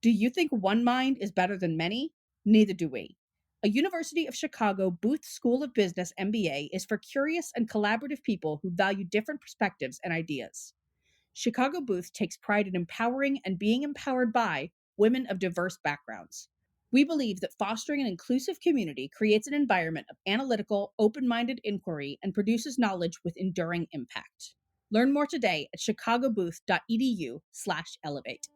Do you think one mind is better than many? Neither do we. A University of Chicago Booth School of Business MBA is for curious and collaborative people who value different perspectives and ideas. Chicago Booth takes pride in empowering and being empowered by women of diverse backgrounds. We believe that fostering an inclusive community creates an environment of analytical, open minded inquiry and produces knowledge with enduring impact. Learn more today at chicagobooth.edu/elevate.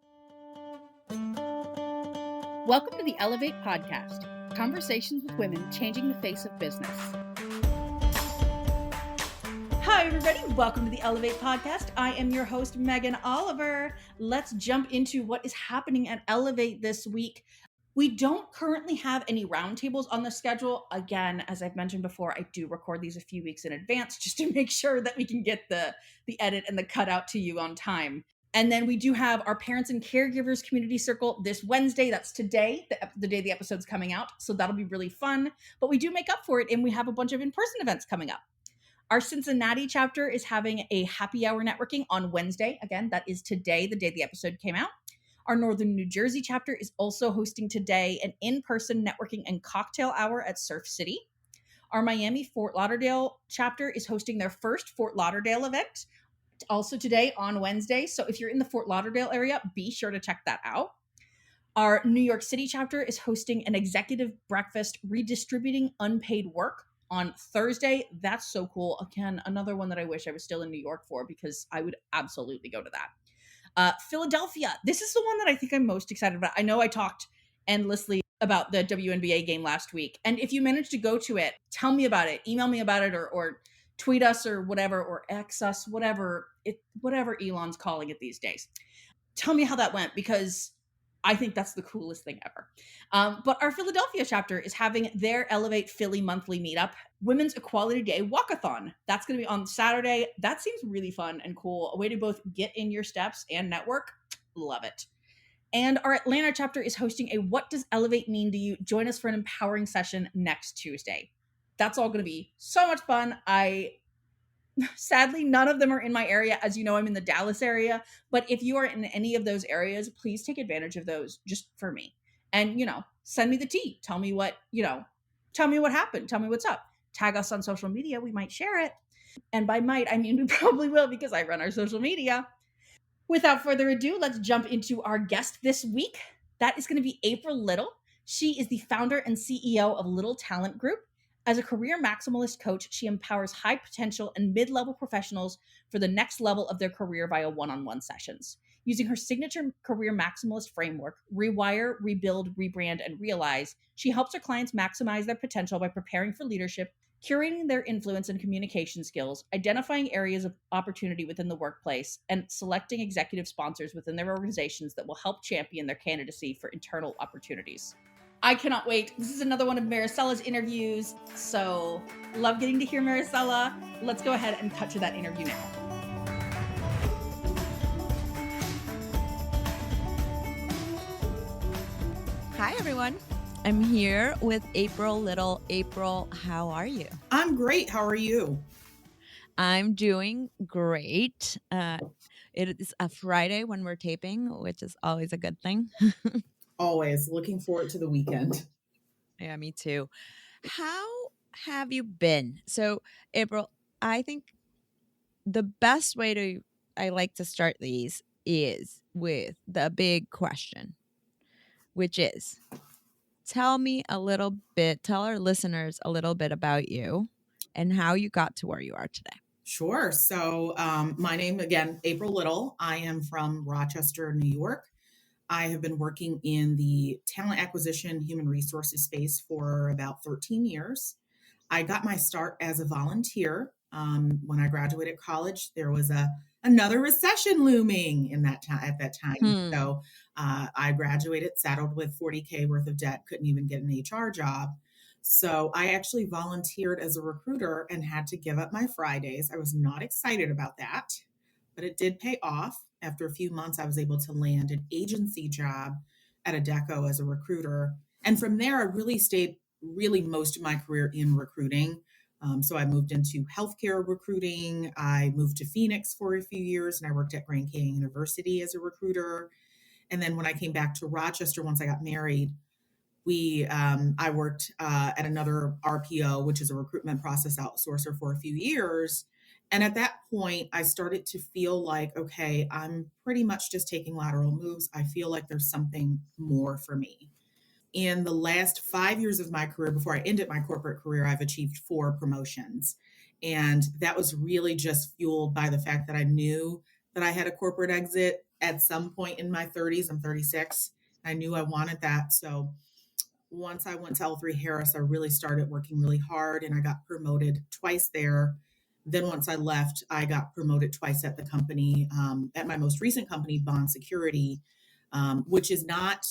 Welcome to the Ellevate podcast, conversations with women changing the face of business. Hi, everybody. Welcome to the Ellevate podcast. I am your host, Megan Oliver. Let's jump into what is happening at Ellevate this week. We don't currently have any roundtables on the schedule. Again, as I've mentioned before, I do record these a few weeks in advance just to make sure that we can get the edit and the cutout to you on time. And then we do have our Parents and Caregivers Community Circle this Wednesday. That's today, the day the episode's coming out. So that'll be really fun. But we do make up for it, and we have a bunch of in-person events coming up. Our Cincinnati chapter is having a happy hour networking on Wednesday. Again, that is today, the day the episode came out. Our Northern New Jersey chapter is also hosting today an in-person networking and cocktail hour at Surf City. Our Miami Fort Lauderdale chapter is hosting their first Fort Lauderdale event, also today on Wednesday. So if you're in the Fort Lauderdale area, be sure to check that out. Our New York City chapter is hosting an executive breakfast redistributing unpaid work on Thursday. That's so cool. Again, another one that I wish I was still in New York for, because I would absolutely go to that. Philadelphia. This is the one that I think I'm most excited about. I know I talked endlessly about the WNBA game last week. And if you managed to go to it, tell me about it. Email me about it, or tweet us or whatever, or X us, whatever Elon's calling it these days. Tell me how that went, because I think that's the coolest thing ever. But our Philadelphia chapter is having their Ellevate Philly monthly meetup, Women's Equality Day Walkathon. That's going to be on Saturday. That seems really fun and cool. A way to both get in your steps and network. Love it. And our Atlanta chapter is hosting a What Does Ellevate Mean to You? Join us for an empowering session next Tuesday. That's all going to be so much fun. Sadly, none of them are in my area. As you know, I'm in the Dallas area. But if you are in any of those areas, please take advantage of those just for me. And, send me the tea. Tell me what happened. Tell me what's up. Tag us on social media. We might share it. And by might, I mean we probably will, because I run our social media. Without further ado, let's jump into our guest this week. That is going to be April Little. She is the founder and CEO of Little Talent Group. As a career maximalist coach, she empowers high potential and mid-level professionals for the next level of their career via one-on-one sessions. Using her signature career maximalist framework, Rewire, Rebuild, Rebrand, and Realize, she helps her clients maximize their potential by preparing for leadership, curating their influence and communication skills, identifying areas of opportunity within the workplace, and selecting executive sponsors within their organizations that will help champion their candidacy for internal opportunities. I cannot wait. This is another one of Maricella's interviews, so love getting to hear Maricella. Let's go ahead and cut to that interview now. Hi, everyone. I'm here with April Little. April, how are you? I'm great. How are you? I'm doing great. It is a Friday when we're taping, which is always a good thing. Always looking forward to the weekend. Yeah, me too. How have you been? So, April, I think the best way I like to start these is with the big question, which is, tell our listeners a little bit about you and how you got to where you are today. Sure. So my name, again, April Little. I am from Rochester, New York. I have been working in the talent acquisition, human resources space for about 13 years. I got my start as a volunteer. When I graduated college, there was another recession looming at that time. So I graduated, saddled with $40K worth of debt, couldn't even get an HR job. So I actually volunteered as a recruiter and had to give up my Fridays. I was not excited about that, but it did pay off. After a few months, I was able to land an agency job at Adecco as a recruiter. And from there, I really stayed most of my career in recruiting. So I moved into healthcare recruiting. I moved to Phoenix for a few years, and I worked at Grand Canyon University as a recruiter. And then when I came back to Rochester, once I got married, I worked at another RPO, which is a recruitment process outsourcer, for a few years. And at that point, I started to feel like, okay, I'm pretty much just taking lateral moves. I feel like there's something more for me. In the last 5 years of my career, before I ended my corporate career, I've achieved 4 promotions. And that was really just fueled by the fact that I knew that I had a corporate exit at some point in my 30s. I'm 36. I knew I wanted that. So once I went to L3Harris, I really started working really hard and I got promoted twice there. Then once I left, I got promoted twice at the company, at my most recent company, Bond Security, which is not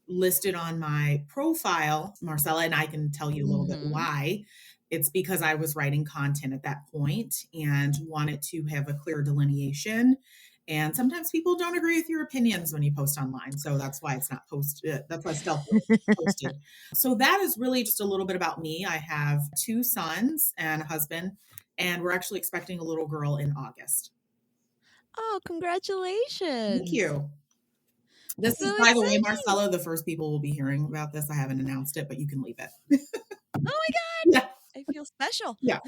listed on my profile, Marcella, and I can tell you a little bit Mm-hmm. why. It's because I was writing content at that point and wanted to have a clear delineation. And sometimes people don't agree with your opinions when you post online. So that's why it's not posted. That's why stuff was posted. So that is really just a little bit about me. I have 2 sons and a husband, and we're actually expecting a little girl in August. Oh, Thank congratulations. you. This That's is, so by the way, exciting. Marcella, the first people will be hearing about this. I haven't announced it, but you can leave it. Oh my Yeah. God. I feel special. Yeah.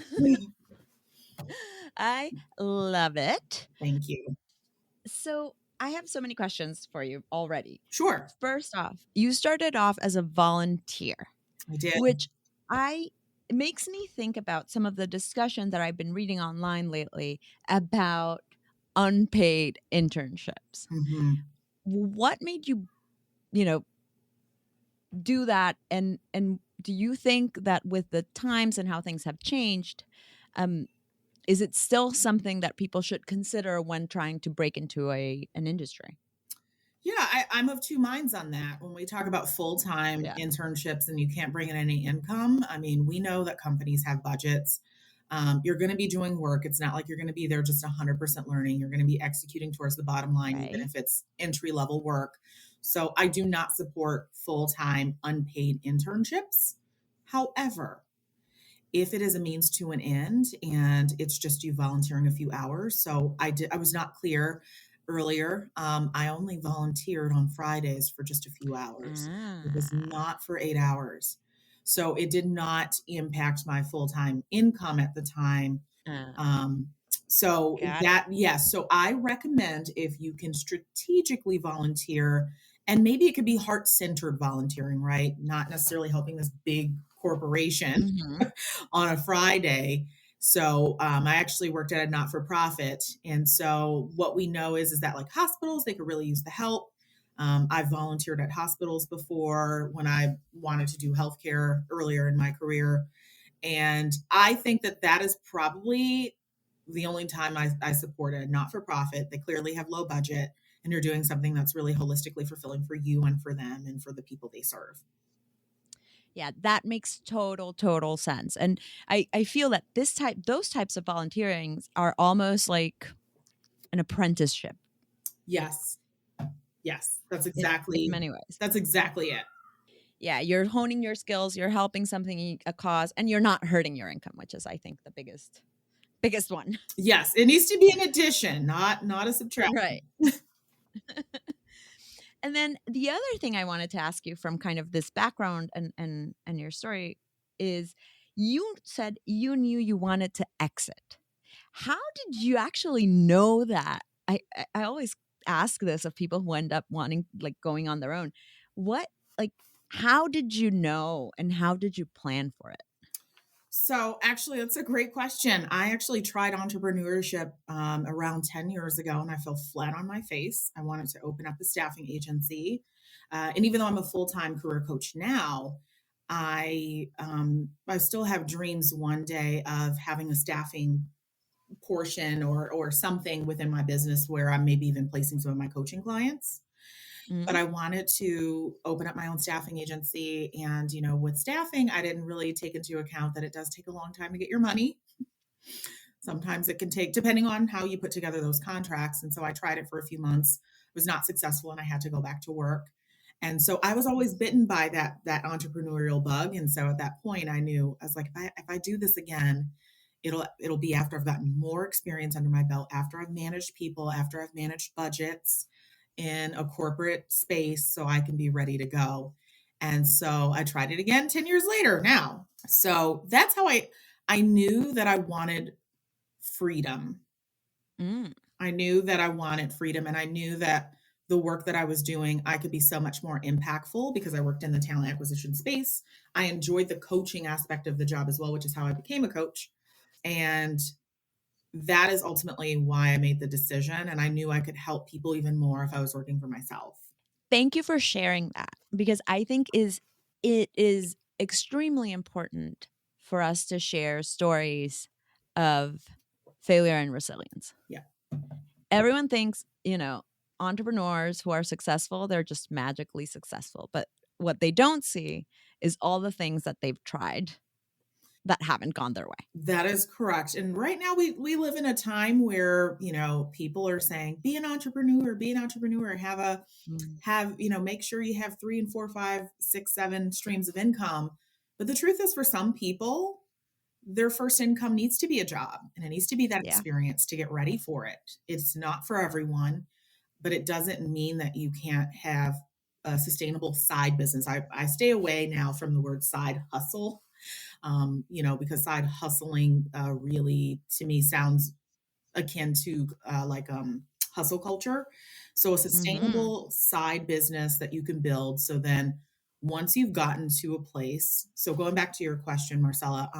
I love it. Thank you. So, I have so many questions for you already. Sure. First off, you started off as a volunteer, I did. which I it makes me think about some of the discussion that I've been reading online lately about unpaid internships. Hmm. What made you, you know, do that, and do you think that with the times and how things have changed, um is it still something that people should consider when trying to break into an industry? Yeah, I'm of two minds on that. When we talk about full time Yeah. internships and you can't bring in any income, I mean, we know that companies have budgets. You're going to be doing work. It's not like you're going to be there just 100% learning. You're going to be executing towards the bottom line, even Right. if it's entry level work. So I do not support full time unpaid internships. However, if it is a means to an end and it's just you volunteering a few hours. So I was not clear earlier. I only volunteered on Fridays for just a few hours. It was Ah. not for 8 hours. So it did not impact my full-time income at the time. uh, Um, so Got it. that, yes. So I recommend, if you can strategically volunteer, and maybe it could be heart-centered volunteering, right? Not necessarily helping this big corporation Mhm. on a Friday. So I actually worked at a not for profit. And so what we know is that, like, hospitals, they could really use the help. I've volunteered at hospitals before when I wanted to do healthcare earlier in my career. And I think that that is probably the only time I support a not for profit. They clearly have low budget and you're doing something that's really holistically fulfilling for you and for them and for the people they serve. Yeah, that makes total sense. And I feel that those types of volunteerings are almost like an apprenticeship Yes. Yes. in many ways. That's exactly it. Yeah, you're honing your skills, you're helping something, a cause, and you're not hurting your income, which is I think the biggest one. Yes, it needs to be an addition, not a Right. subtraction. And then the other thing I wanted to ask you from kind of this background and your story is you said you knew you wanted to exit. How did you actually know that? I always ask this of people who end up wanting like going on their own. What like how did you know and how did you plan for it? So, actually, that's a great question. I actually tried entrepreneurship around 10 years ago and I fell flat on my face. I wanted to open up a staffing agency. And even though I'm a full time career coach now, I still have dreams one day of having a staffing portion or something within my business where I'm maybe even placing some of my coaching clients. But Mhm. I wanted to open up my own staffing agency. And, with staffing, I didn't really take into account that it does take a long time to get your money. Sometimes it can take, depending on how you put together those contracts. And so I tried it for a few months, was not successful, and I had to go back to work. And so I was always bitten by that entrepreneurial bug. And so at that point, I knew, I was like, if I do this again, it'll be after I've gotten more experience under my belt, after I've managed people, after I've managed budgets, in a corporate space so I can be ready to go. And so I tried it again 10 years later now. So that's how I knew that I wanted freedom. Mm, I knew that I wanted freedom, and I knew that the work that I was doing, I could be so much more impactful because I worked in the talent acquisition space. I enjoyed the coaching aspect of the job as well, which is how I became a coach. And that is ultimately why I made the decision. And I knew I could help people even more if I was working for myself. thank you for sharing that because I think it is extremely important for us to share stories of failure and resilience. Yeah. Everyone thinks, entrepreneurs who are successful, they're just magically successful. But what they don't see is all the things that they've tried that haven't gone their way. That is correct. And right now we live in a time where, people are saying, be an entrepreneur, Mm. make sure you have 3 and 4, 5, 6, 7 streams of income. But the truth is for some people, their first income needs to be a job and it needs to be that Yeah. experience to get ready for it. It's not for everyone, but it doesn't mean that you can't have a sustainable side business. I stay away now from the word side hustle, because side hustling really to me sounds akin to hustle culture. So a Mhm. sustainable side business that you can build. So then once you've gotten to a place, so going back to your question, Marcella,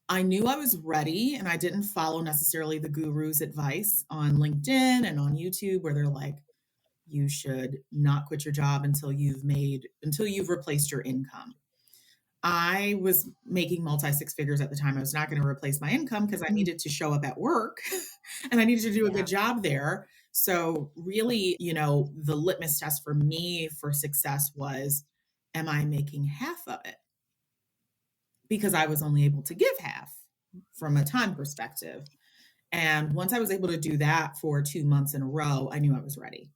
I knew I was ready and I didn't follow necessarily the guru's advice on LinkedIn and on YouTube where they're like, you should not quit your job until you've replaced your income. I was making multi six figures at the time. I was not going to replace my income because I Mhm. needed to show up at work and I needed to do a Yeah. good job there. So, really, the litmus test for me for success was, am I making half of it? Because I was only able to give half from a time perspective. And once I was able to do that for 2 months in a row, I knew I was ready.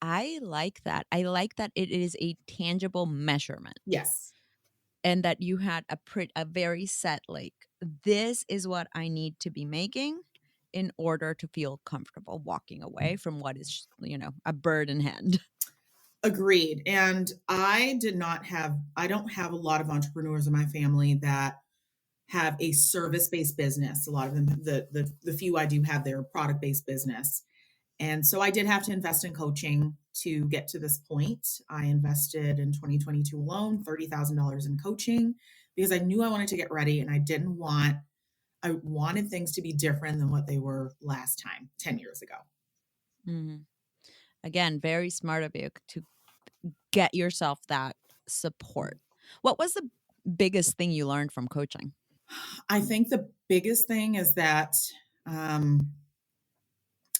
I like that. I like that it is a tangible measurement Yes. and that you had a very set like this is what I need to be making in order to feel comfortable walking away from what is, a bird in hand. Agreed. And I don't have a lot of entrepreneurs in my family that have a service-based business. A lot of them, the few I do have, their product-based business. And so I did have to invest in coaching to get to this point. I invested in 2022 alone $30,000 in coaching because I knew I wanted to get ready and I wanted things to be different than what they were last time 10 years ago. Mhm. Again, very smart of you to get yourself that support. What was the biggest thing you learned from coaching? I think the biggest thing is that um,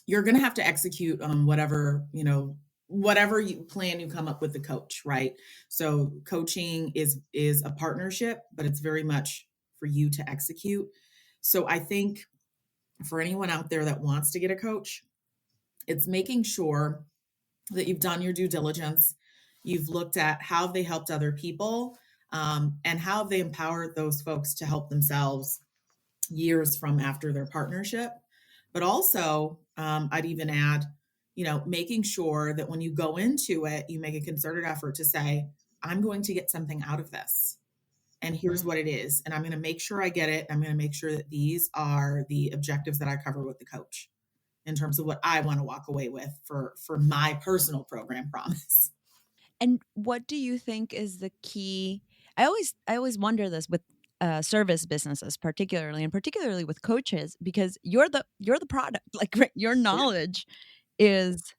you're going to have to execute on whatever plan you come up with the coach, right? So coaching is a partnership, but it's very much for you to execute. So I think for anyone out there that wants to get a coach, it's making sure that you've done your due diligence, you've looked at how they helped other people, and how they empowered those folks to help themselves years from after their partnership. But also, I'd even add, making sure that when you go into it, you make a concerted effort to say, I'm going to get something out of this. And here's Mm. what it is. And I'm going to make sure I get it. I'm going to make sure that these are the objectives that I cover with the coach in terms of what I want to walk away with for my personal program promise. And what do you think is the key? I always wonder this with service businesses, particularly with coaches, because you're the product. Like your Yeah. knowledge is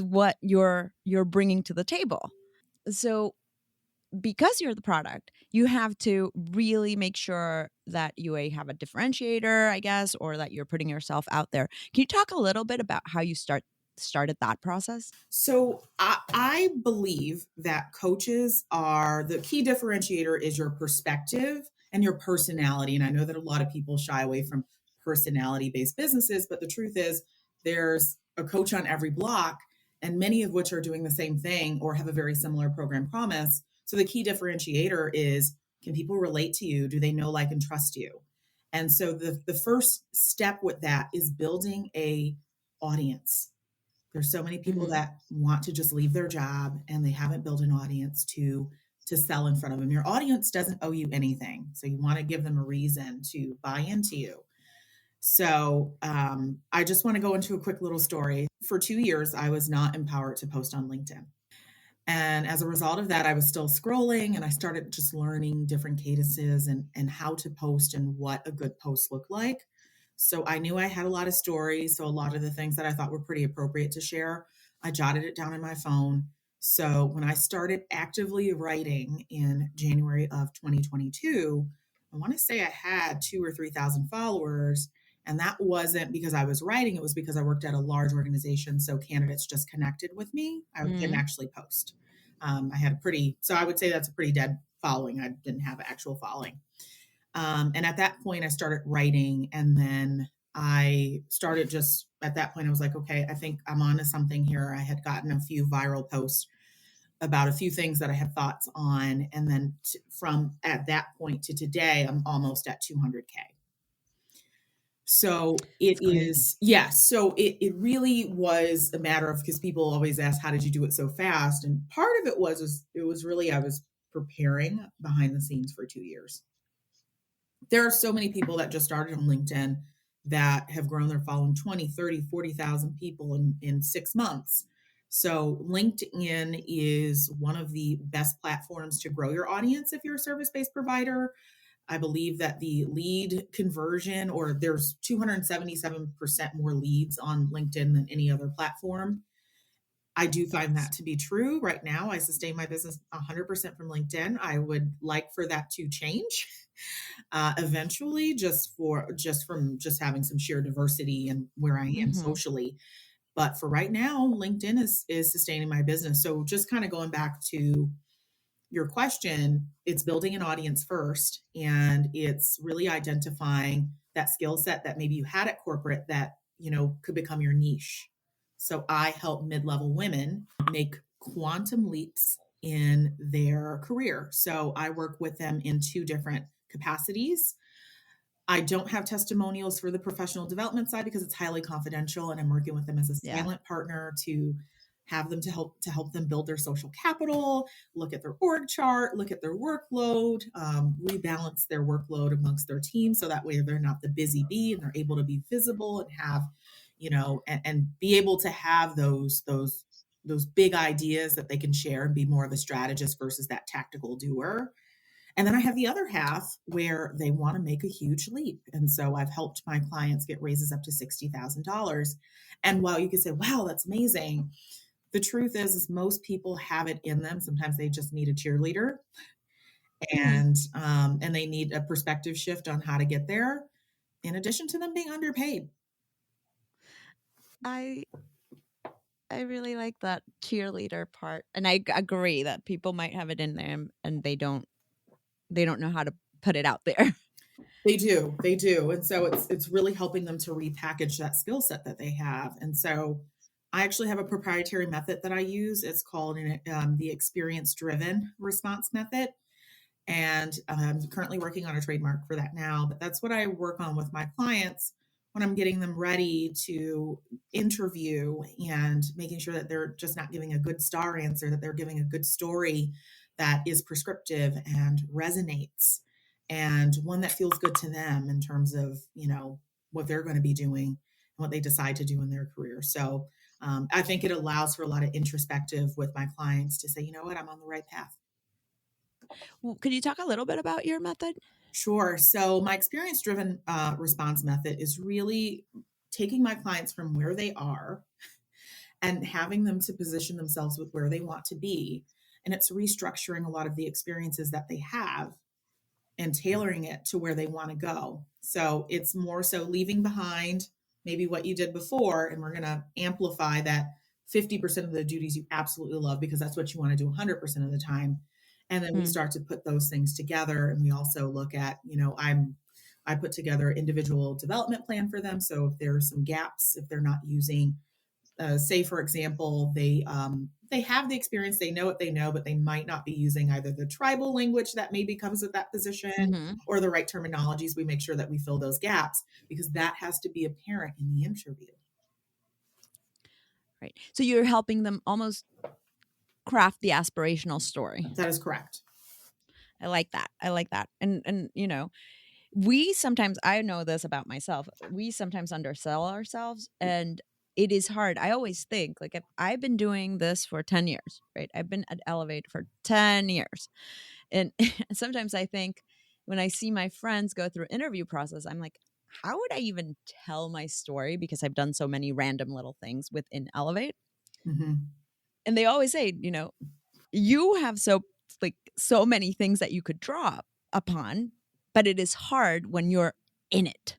what you're bringing to the table. So because you're the product, you have to really make sure that have a differentiator, I guess, or that you're putting yourself out there. Can you talk a little bit about how you started that process? So I believe that coaches are the key differentiator is your perspective and your personality. And I know that a lot of people shy away from personality based businesses, but the truth is there's a coach on every block, and many of which are doing the same thing or have a very similar program promise. So the key differentiator is, can people relate to you? Do they know, like, and trust you? And so the first step with that is building a audience. There's so many people Mhm. that want to just leave their job and they haven't built an audience to sell in front of them. Your audience doesn't owe you anything, so you want to give them a reason to buy into you. So I just want to go into a quick little story. For 2 years, I was not empowered to post on LinkedIn. And as a result of that, I was still scrolling and I started just learning different cadences and how to post and what a good post looked like. So I knew I had a lot of stories. So a lot of the things that I thought were pretty appropriate to share, I jotted it down in my phone. So when I started actively writing in January of 2022, I want to say I had 2 or 3 thousand followers. And that wasn't because I was writing, it was because I worked at a large organization. So candidates just connected with me. I didn't Mhm. actually post. I had a pretty, so I would say that's a pretty dead following. I didn't have an actual following. And at that point, I started writing. And then I started just at that point, I was like, okay, I think I'm onto something here. I had gotten a few viral posts about a few things that I had thoughts on. And then from at that point to today, I'm almost at 200K. So it It's crazy. is, yes. So it really was a matter of, because people always ask, how did you do it so fast? And part of it was really, I was preparing behind the scenes for 2 years. There are so many people that just started on LinkedIn that have grown their following 20, 30, 40,000 people in 6 months. So LinkedIn is one of the best platforms to grow your audience if you're a service-based provider. I believe that the lead conversion, or there's 277% more leads on LinkedIn than any other platform. I do find that to be true. Right now, I sustain my business 100% from LinkedIn. I would like for that to change eventually, just from just having some sheer diversity and where I am Mhm. socially. But for right now, LinkedIn is sustaining my business. So just kind of going back to your question, it's building an audience first, and it's really identifying that skill set that maybe you had at corporate that, could become your niche. So I help mid-level women make quantum leaps in their career. So I work with them in two different capacities. I don't have testimonials for the professional development side because it's highly confidential, and I'm working with them as a Yeah. silent partner to have them to help them build their social capital, look at their org chart, look at their workload, rebalance their workload amongst their team so that way they're not the busy bee and they're able to be visible and have, and be able to have those big ideas that they can share and be more of a strategist versus that tactical doer. And then I have the other half where they want to make a huge leap. And so I've helped my clients get raises up to $60,000. And while you could say, wow, that's amazing, the truth is most people have it in them. Sometimes they just need a cheerleader, Mhm. and they need a perspective shift on how to get there, in addition to them being underpaid. I I really like that cheerleader part, and I agree that people might have it in them and they don't know how to put it out there. They do. And so it's really helping them to repackage that skill set that they have. And so I actually have a proprietary method that I use. It's called the experience driven response method. And I'm currently working on a trademark for that now, but that's what I work on with my clients when I'm getting them ready to interview, and making sure that they're just not giving a good star answer, that they're giving a good story that is prescriptive and resonates, and one that feels good to them in terms of, what they're going to be doing and what they decide to do in their career. So I think it allows for a lot of introspective with my clients to say, you know what, I'm on the right path. Could you talk a little bit about your method? Sure. So my experience driven response method is really taking my clients from where they are and having them to position themselves with where they want to be. And it's restructuring a lot of the experiences that they have and tailoring it to where they want to go. So it's more so leaving behind maybe what you did before, and we're going to amplify that 50% of the duties you absolutely love because that's what you want to do 100% of the time. And then we Mm. start to put those things together, and we also look at, I put together an individual development plan for them. So if there's some gaps, if they're not using, say for example, they have the experience, they know what they know, but they might not be using either the tribal language that maybe comes with that position Mhm. or the right terminologies. We make sure that we fill those gaps because that has to be apparent in the interview. Right. So you're helping them almost craft the aspirational story. That is correct. I like that. I like that. And we sometimes, I know this about myself. We sometimes undersell ourselves, and it is hard. I always think, like, if I've been doing this for 10 years, right? I've been at Elevate for 10 years. And sometimes I think when I see my friends go through interview process, I'm like, how would I even tell my story, because I've done so many random little things within Elevate? Mm-hmm. And they always say, you have so many things that you could draw upon, but it is hard when you're in it.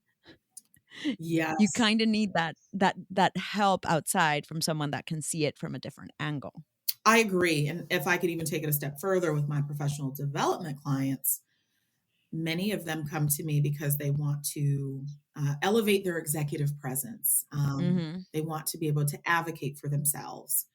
You Yes, kind of need that help outside from someone that can see it from a different angle. I agree. And if I could even take it a step further with my professional development clients, many of them come to me because they want to elevate their executive presence. Mhm. They want to be able to advocate for themselves.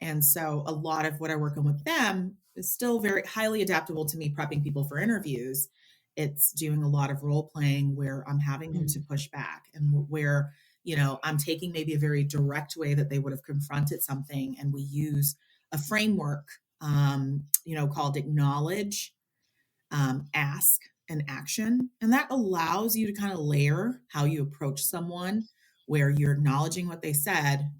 And so a lot of what I work on with them is still very highly adaptable to me prepping people for interviews. It's doing a lot of role playing where I'm having them to Mhm. push back and where, I'm taking maybe a very direct way that they would have confronted something. And we use a framework, called acknowledge, ask, and action. And that allows you to kind of layer how you approach someone where you're acknowledging what they said,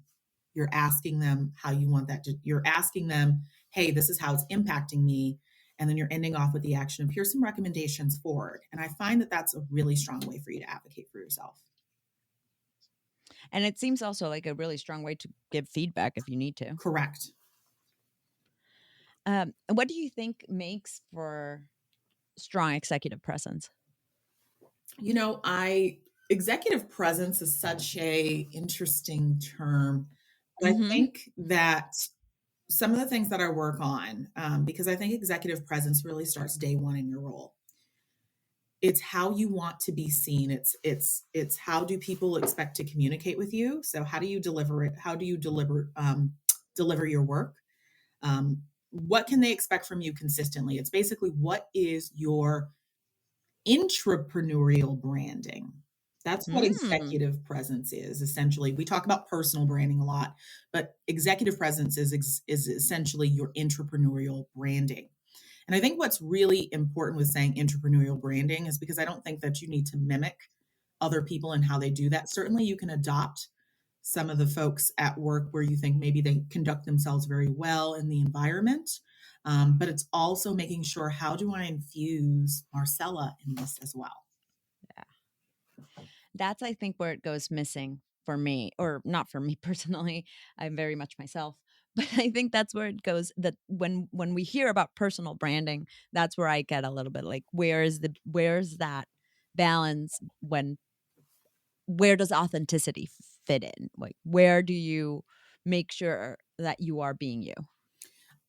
you're asking them how you want that to, you're asking them, hey, this is how it's impacting me. And then you're ending off with the action of here's some recommendations forward. And I find that that's a really strong way for you to advocate for yourself. And it seems also like a really strong way to give feedback if you need to. Correct. What do you think makes for strong executive presence? I executive presence is such a interesting term, but I Mhm. think that some of the things that I work on, because I think executive presence really starts day one in your role. It's how you want to be seen. It's how do people expect to communicate with you? So how do you deliver it? How do you deliver your work? What can they expect from you consistently? It's basically what is your intrapreneurial branding. That's what Mm. executive presence is essentially. We talk about personal branding a lot, but executive presence is essentially your intrapreneurial branding. And I think what's really important with saying entrepreneurial branding is because I don't think that you need to mimic other people and how they do that. Certainly, you can adopt some of the folks at work where you think maybe they conduct themselves very well in the environment. But it's also making sure how do I infuse Marcella in this as well? Yeah. That's, I think, where it goes missing for me, or not for me personally. I'm very much myself. But I think that's where it goes, that when we hear about personal branding, that's where I get a little bit like, where's that balance? Where does authenticity fit in? Like, where do you make sure that you are being you?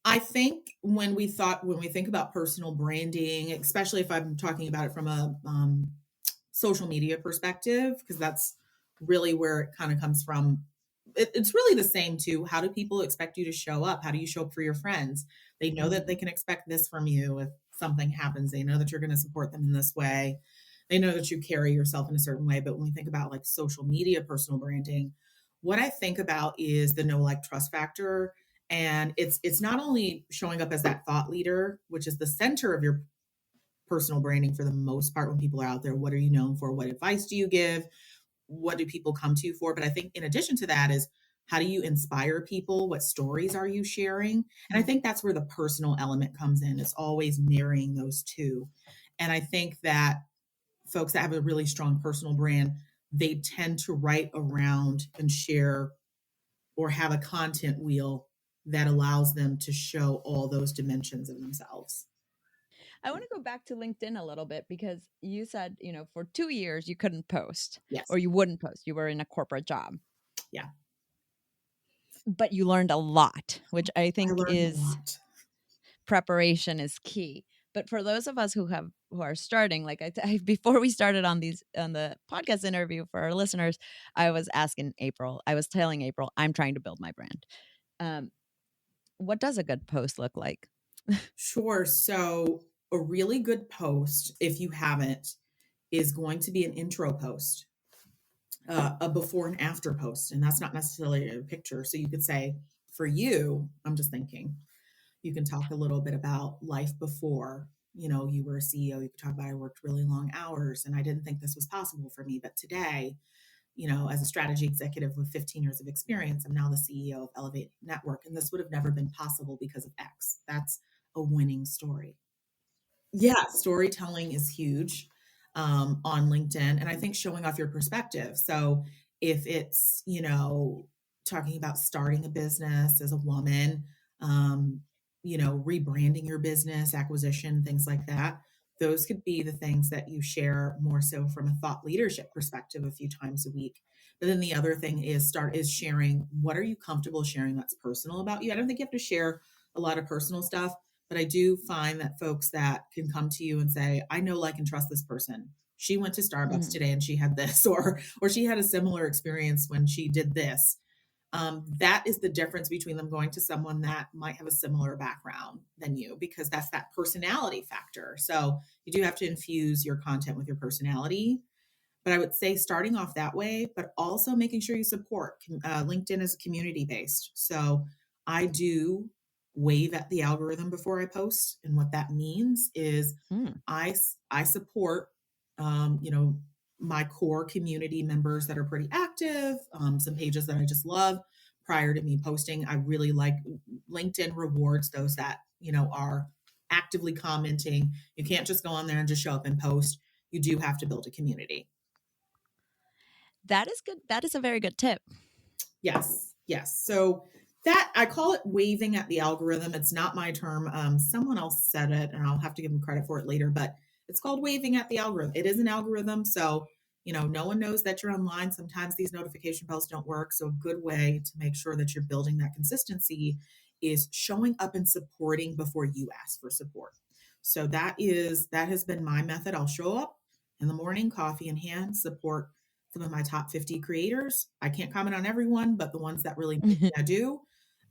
I think when we think about personal branding, especially if I'm talking about it from a social media perspective, because that's really where it kind of comes from. It's really the same too. How do people expect you to show up? How do you show up for your friends? They know that they Mhm. can expect this from you if something happens. They know that you're going to support them in this way. They know that you carry yourself in a certain way. But when we think about like social media personal branding, what I think about is the know like trust factor. And it's not only showing up as that thought leader, which is the center of your personal branding for the most part when people are out there. What are you known for? What advice do you give? What do people come to you for? But I think in addition to that is how do you inspire people? What stories are you sharing? And I Mm. think that's where the personal element comes in. It's always marrying those two. And I think that folks that have a really strong personal brand, they tend to write around and share or have a content wheel that allows them to show all those dimensions of themselves. I want to go back to LinkedIn a little bit, because you said, for 2 years you couldn't post, Yes. or you wouldn't post. You were in a corporate job, Yeah. but you learned a lot, which I I think learned a is lot. preparation is key. But for those of us who are starting, like before we started on the podcast interview for our listeners, I was asking April, I was telling April, I'm trying to build my brand. Um, what does a good post look like? Sure. So, a really good post, if you haven't, is going to be an intro post. a before and after post, and that's not necessarily a picture. So you could say, for you, I'm just thinking, you can talk a little bit about life before, you were a CEO. You could talk about, I worked really long hours and I didn't think this was possible for me. But today, as a strategy executive with 15 years of experience, I'm now the CEO of Ellevate Network. And this would have never been possible because of X. That's a winning story. Yeah, storytelling is huge on LinkedIn. And I think showing off your perspective. So if it's, talking about starting a business as a woman, um, rebranding your business, acquisition, things like that, those could be the things that you share more so from a thought leadership perspective a few times a week. But then the other thing is sharing, what are you comfortable sharing that's personal about you? I don't think you have to share a lot of personal stuff, but I do find that folks that can come to you and say, I know, like, and trust this person. She went to Starbucks Mhm. today and she had this, or she had a similar experience when she did this. That is the difference between them going to someone that might have a similar background than you, because that's that personality factor. So you do have to infuse your content with your personality. But I would say starting off that way, but also making sure you support. LinkedIn is community based. So I do wave at the algorithm before I post. And what that means is Mm. I support, um, you know, my core community members that are pretty active, some pages that I just love prior to me posting. I really like LinkedIn rewards those that, are actively commenting. You can't just go on there and just show up and post. You do have to build a community. That is good. That is a very good tip. Yes, yes. So that I call it waving at the algorithm. It's not my term. Someone else said it, and I'll have to give them credit for it later. But it's called waving at the algorithm. It is an algorithm, so no one knows that you're online. Sometimes these notification bells don't work. So a good way to make sure that you're building that consistency is showing up and supporting before you ask for support. So that has been my method. I'll show up in the morning, coffee in hand, support some of my top 50 creators. I can't comment on everyone, but the ones that really make me, I do.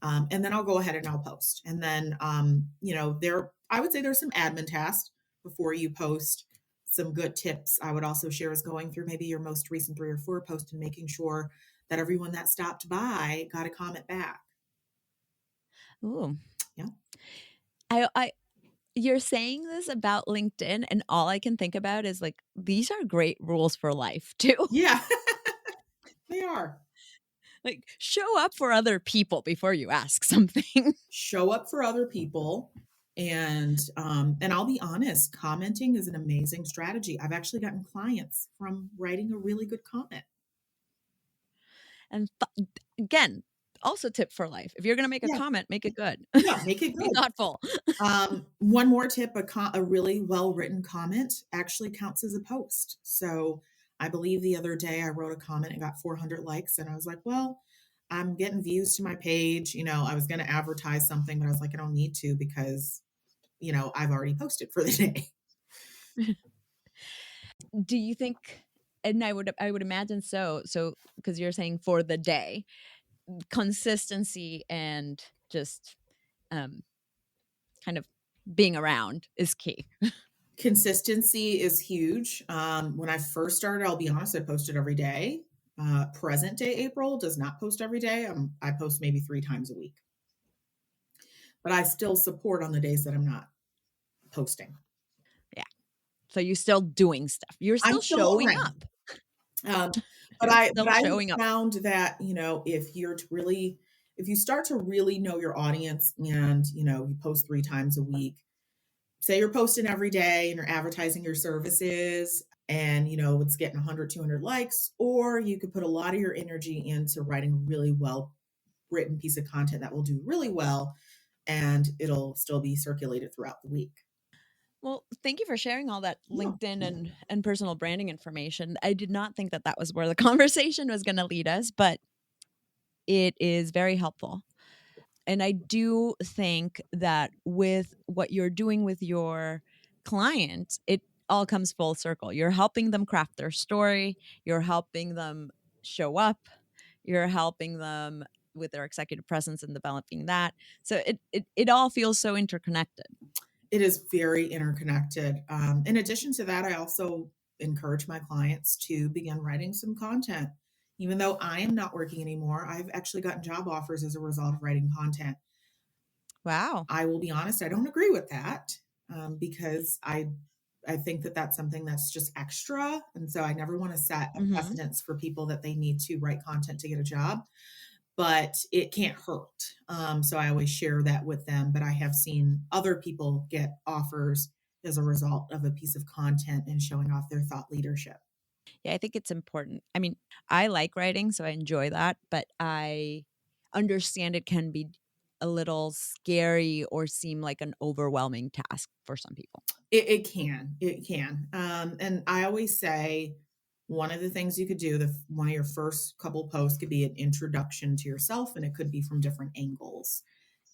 And then I'll go ahead and I'll post. And then, I would say there's some admin tasks before you post. Some good tips I would also share is going through maybe your most recent 3 or 4 posts and making sure that everyone that stopped by got a comment back. Ooh. Yeah. I you're saying this about LinkedIn, and all I can think about is like these are great rules for life too. Yeah, they are. Like show up for other people before you ask something. Show up for other people. And I'll be honest, commenting is an amazing strategy. I've actually gotten clients from writing a really good comment. And again, also tip for life. If you're going to make a Yeah, comment, make it good. yeah, make it Be good. thoughtful. One more tip: a really well written comment actually counts as a post. So I believe the other day I wrote a comment and got 400 likes, and I was like, well, I'm getting views to my page. I was going to advertise something, but I was like, I don't need to because I've already posted for the day. Do you think, and I would imagine so because you're saying for the day, consistency and just um kind of being around is key. Consistency is huge. When I first started, I'll be honest, I posted every day. Present day April does not post every day. I post maybe 3 times a week, but I still support on the days that I'm not posting. Yeah. So you're still doing stuff. You're I'm still still showing around. up. Um, but You're I but still I showing up. found that if you start to really know your audience and you post 3 times a week, say you're posting every day and you're advertising your services, and it's getting 100, 200 likes, or you could put a lot of your energy into writing a really well written piece of content that will do really well, and it'll still be circulated throughout the week. Well, thank you for sharing all that Yeah. LinkedIn and personal branding information. I did not think that that was where the conversation was going to lead us, but it is very helpful. And I do think that with what you're doing with your client, it all comes full circle. You're helping them craft their story, you're helping them show up, you're helping them with their executive presence and developing that. So it all feels so interconnected. It is very interconnected. In addition to that, I also encourage my clients to begin writing some content. Even though I am not working anymore, I've actually gotten job offers as a result of writing content. Wow. I will be honest, I don't agree with that, because I think that that's something that's just extra, and so I never want to set a Mm-hmm. precedence for people that they need to write content to get a job, but it can't hurt. So I always share that with them. But I have seen other people get offers as a result of a piece of content and showing off their thought leadership. Yeah, I think it's important. I mean, I like writing, so I enjoy that, but I understand it can be a little scary or seem like an overwhelming task for some people. It can. And I always say one of the things you could do, one of your first couple posts could be an introduction to yourself, and it could be from different angles.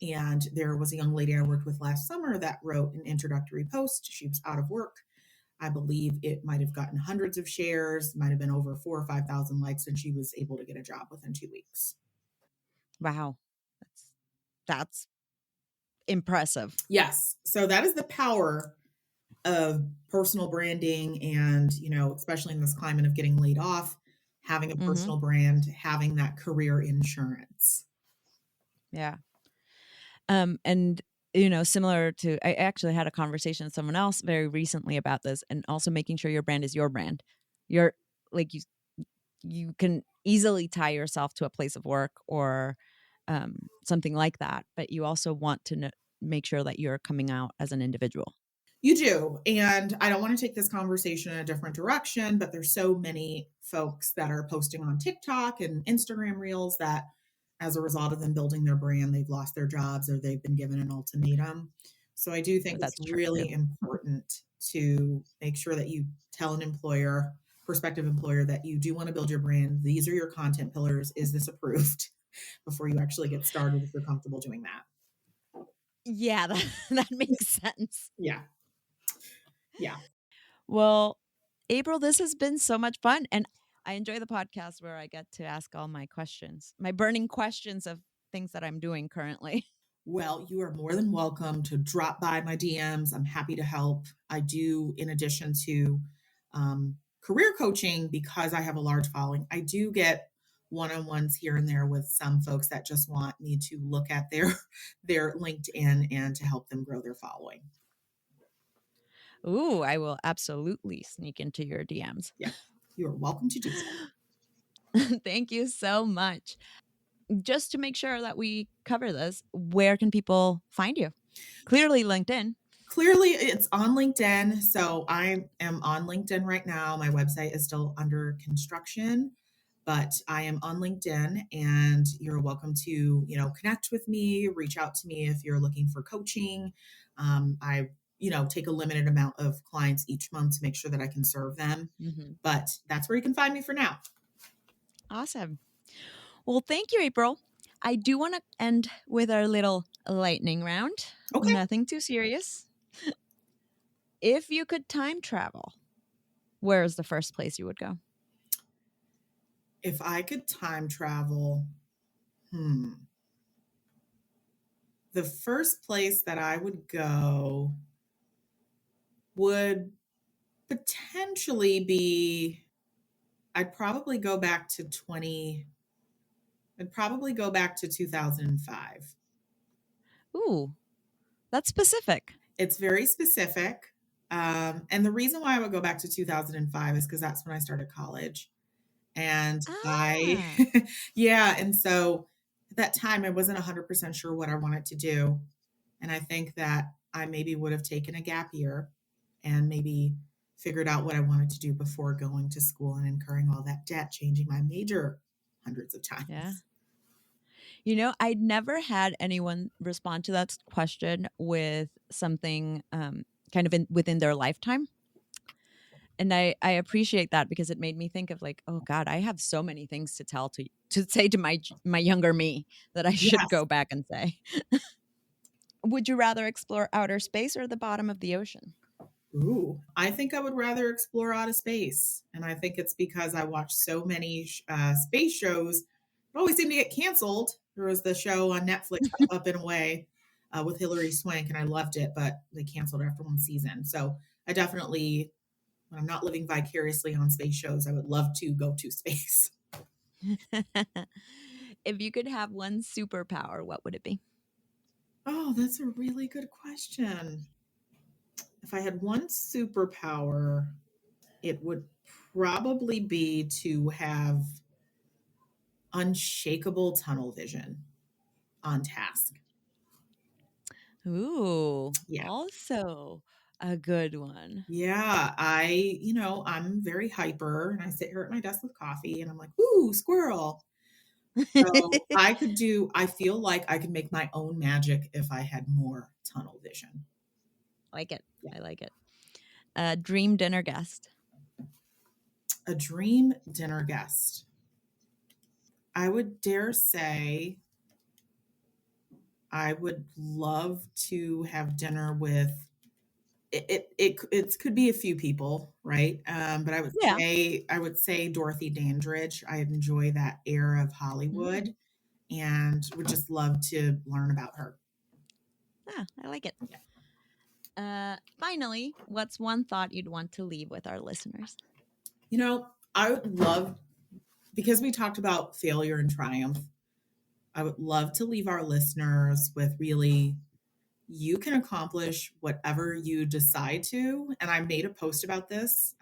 And there was a young lady I worked with last summer that wrote an introductory post. She was out of work. I believe it might have gotten hundreds of shares, might have been over 4 or 5,000 likes, and she was able to get a job within 2 weeks. Wow. That's impressive. Yes. So that is the power of personal branding, and especially in this climate of getting laid off, having a Mhm. personal brand, having that career insurance. Yeah. And similar to I actually had a conversation with someone else very recently about this, and also making sure your brand is your brand. You're like you can easily tie yourself to a place of work or something like that, but you also want to make sure that you're coming out as an individual. You do. And I don't want to take this conversation in a different direction, but there's so many folks that are posting on TikTok and Instagram reels that as a result of them building their brand, they've lost their jobs or they've been given an ultimatum. So I do think But it's that's true too. really important to make sure that you tell an employer, prospective employer, that you do want to build your brand. These are your content pillars. Is this approved? Before you actually get started, if you're comfortable doing that. Yeah, that, that makes sense. Yeah. Yeah. Well, April, this has been so much fun. And I enjoy the podcast where I get to ask all my questions, my burning questions of things that I'm doing currently. Well, you are more than welcome to drop by my DMs. I'm happy to help. I do, in addition to career coaching, because I have a large following, I do get one-on-ones here and there with some folks that just want me to look at their LinkedIn and to help them grow their following. Ooh, I will absolutely sneak into your DMs. Yeah, you are welcome to do so. Thank you so much. Just to make sure that we cover this, where can people find you? Clearly, LinkedIn. Clearly, it's on LinkedIn. So I am on LinkedIn right now. My website is still under construction, but I am on LinkedIn, and you're welcome to, connect with me, reach out to me if you're looking for coaching. I, take a limited amount of clients each month to make sure that I can serve them. Mm-hmm. But that's where you can find me for now. Awesome. Well, thank you, April. I do want to end with our little lightning round. Okay. Nothing too serious. If you could time travel, where is the first place you would go? If I could time travel, the first place that I would go would potentially be, I'd probably go back to 2005. Ooh, that's specific. It's very specific. And the reason why I would go back to 2005 is because that's when I started college. And Ah, yeah. And so at that time, I wasn't 100% sure what I wanted to do. And I think that I maybe would have taken a gap year and maybe figured out what I wanted to do before going to school and incurring all that debt, changing my major hundreds of yeah. times. I'd never had anyone respond to that question with something kind of within their lifetime. And I appreciate that because it made me think of like, oh God, I have so many things to tell to say to my younger me that I should Yes. go back and say. Would you rather explore outer space or the bottom of the ocean? Ooh, I think I would rather explore outer space. And I think it's because I watch so many space shows that always seem to get canceled. There was the show on Netflix, Up and Away, with Hilary Swank, and I loved it, but they canceled after one season. So I definitely when I'm not living vicariously on space shows, I would love to go to space. If you could have one superpower, what would it be? Oh, that's a really good question. If I had one superpower, it would probably be to have unshakable tunnel vision on task. Ooh, Yeah. also a good one. Yeah. I'm very hyper and I sit here at my desk with coffee and I'm like, ooh, squirrel. So I feel like I could make my own magic if I had more tunnel vision. Like it. Yeah. I like it. Dream dinner guest. A dream dinner guest. I would dare say I would love to have dinner with it could be a few people, right? But Yeah. I would say Dorothy Dandridge. I enjoy that era of Mm. Hollywood and would just love to learn about her. I like it. Yeah. Finally, what's one thought you'd want to leave with our listeners? I would love, because we talked about failure and triumph, I would love to leave our listeners with really, you can accomplish whatever you decide to. And I made a post about this.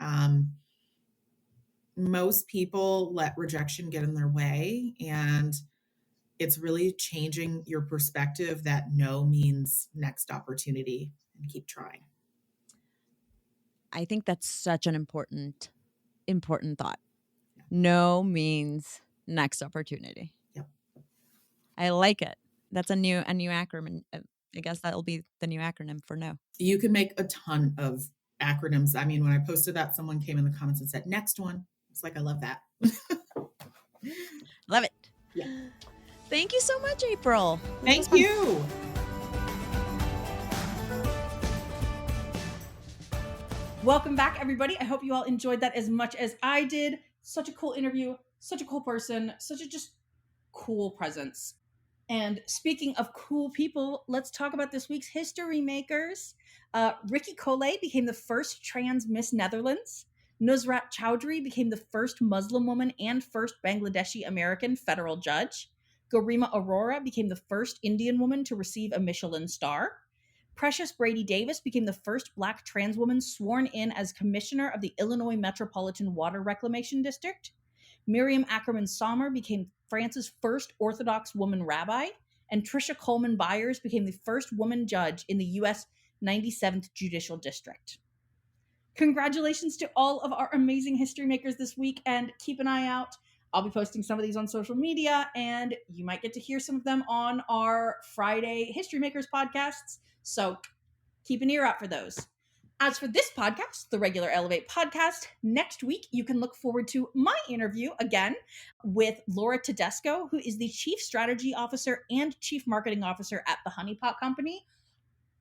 Most people let rejection get in their way, and it's really changing your perspective that no means next opportunity, and keep trying. I think that's such an important thought. No means next opportunity. Yep. I like it. That's a new acronym. I guess that'll be the new acronym for no. You can make a ton of acronyms. I mean, when I posted that, someone came in the comments and said, next one. It's like, I love that. Love it. Yeah. Thank you so much, April. Thank you. Welcome back, everybody. I hope you all enjoyed that as much as I did. Such a cool interview, such a cool person, such a just cool presence. And speaking of cool people, let's talk about this week's history makers. Ricky Collet became the first trans Miss Netherlands. Nusrat Chowdhury became the first Muslim woman and first Bangladeshi American federal judge. Garima Arora became the first Indian woman to receive a Michelin star. Precious Brady Davis became the first Black trans woman sworn in as commissioner of the Illinois Metropolitan Water Reclamation District. Miriam Ackerman Sommer became France's first Orthodox woman rabbi, and Tricia Coleman Byers became the first woman judge in the U.S. 97th Judicial District. Congratulations to all of our amazing history makers this week, and keep an eye out. I'll be posting some of these on social media, and you might get to hear some of them on our Friday History Makers podcasts. So keep an ear out for those. As for this podcast, the regular Ellevate podcast, next week you can look forward to my interview again with Laura Tedesco, who is the Chief Strategy Officer and Chief Marketing Officer at the Honey Pot Company.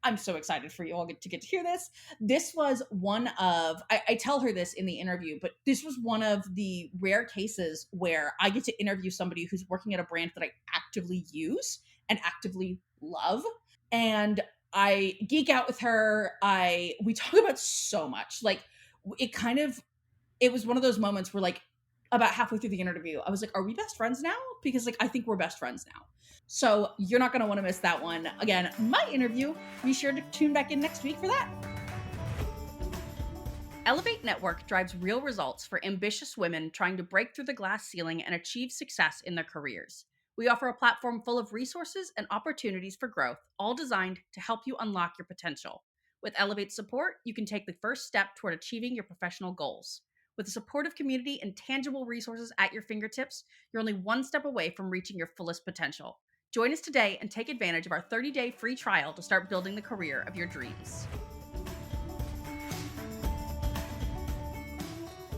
I'm so excited for you all to get to hear this. This was one of, I tell her this in the interview, but this was one of the rare cases where I get to interview somebody who's working at a brand that I actively use and actively love. And I geek out with her. We talk about so much. Like, it was one of those moments where, like, about halfway through the interview, I was like, are we best friends now? Because, like, I think we're best friends now. So you're not going to want to miss that one. Again, my interview. Be sure to tune back in next week for that. Ellevate Network drives real results for ambitious women trying to break through the glass ceiling and achieve success in their careers. We offer a platform full of resources and opportunities for growth, all designed to help you unlock your potential. With Ellevate support, you can take the first step toward achieving your professional goals. With a supportive community and tangible resources at your fingertips, you're only one step away from reaching your fullest potential. Join us today and take advantage of our 30-day free trial to start building the career of your dreams.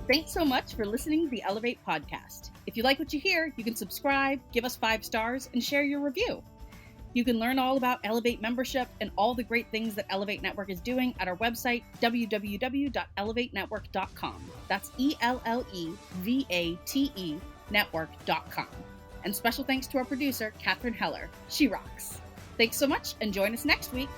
Thanks so much for listening to the Ellevate podcast. If you like what you hear, you can subscribe, give us 5 stars, and share your review. You can learn all about Ellevate membership and all the great things that Ellevate Network is doing at our website, www.ellevatenetwork.com. That's ELLEVATE network.com. And special thanks to our producer, Catherine Heller. She rocks. Thanks so much, and join us next week.